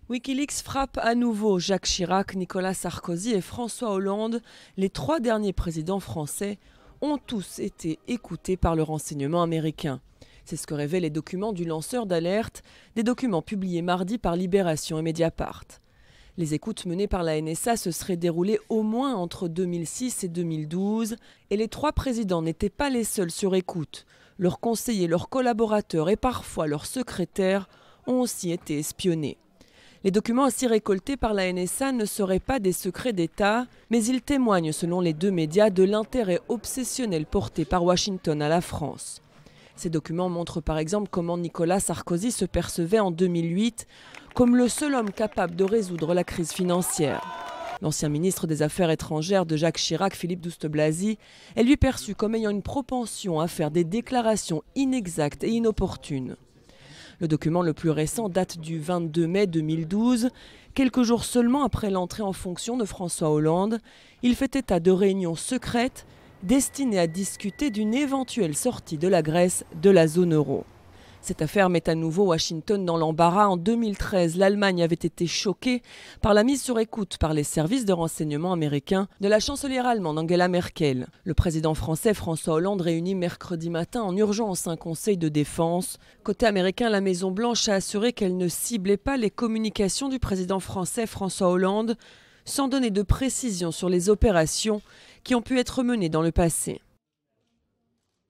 Wikileaks frappe à nouveau Jacques Chirac, Nicolas Sarkozy et François Hollande. Les 3 derniers présidents français ont tous été écoutés par le renseignement américain. C'est ce que révèlent les documents du lanceur d'alerte, des documents publiés mardi par Libération et Mediapart. Les écoutes menées par la NSA se seraient déroulées au moins entre 2006 et 2012 et les 3 présidents n'étaient pas les seuls sur écoute. Leurs conseillers, leurs collaborateurs et parfois leurs secrétaires ont aussi été espionnés. Les documents ainsi récoltés par la NSA ne seraient pas des secrets d'État, mais ils témoignent, selon les 2 médias, de l'intérêt obsessionnel porté par Washington à la France. Ces documents montrent par exemple comment Nicolas Sarkozy se percevait en 2008 comme le seul homme capable de résoudre la crise financière. L'ancien ministre des Affaires étrangères de Jacques Chirac, Philippe Douste-Blazy, est lui perçu comme ayant une propension à faire des déclarations inexactes et inopportunes. Le document le plus récent date du 22 mai 2012. Quelques jours seulement après l'entrée en fonction de François Hollande, il fait état de réunions secrètes destinées à discuter d'une éventuelle sortie de la Grèce de la zone euro. Cette affaire met à nouveau Washington dans l'embarras. En 2013, l'Allemagne avait été choquée par la mise sur écoute par les services de renseignement américains de la chancelière allemande Angela Merkel. Le président français François Hollande réunit mercredi matin en urgence un conseil de défense. Côté américain, la Maison-Blanche a assuré qu'elle ne ciblait pas les communications du président français François Hollande, sans donner de précision sur les opérations qui ont pu être menées dans le passé.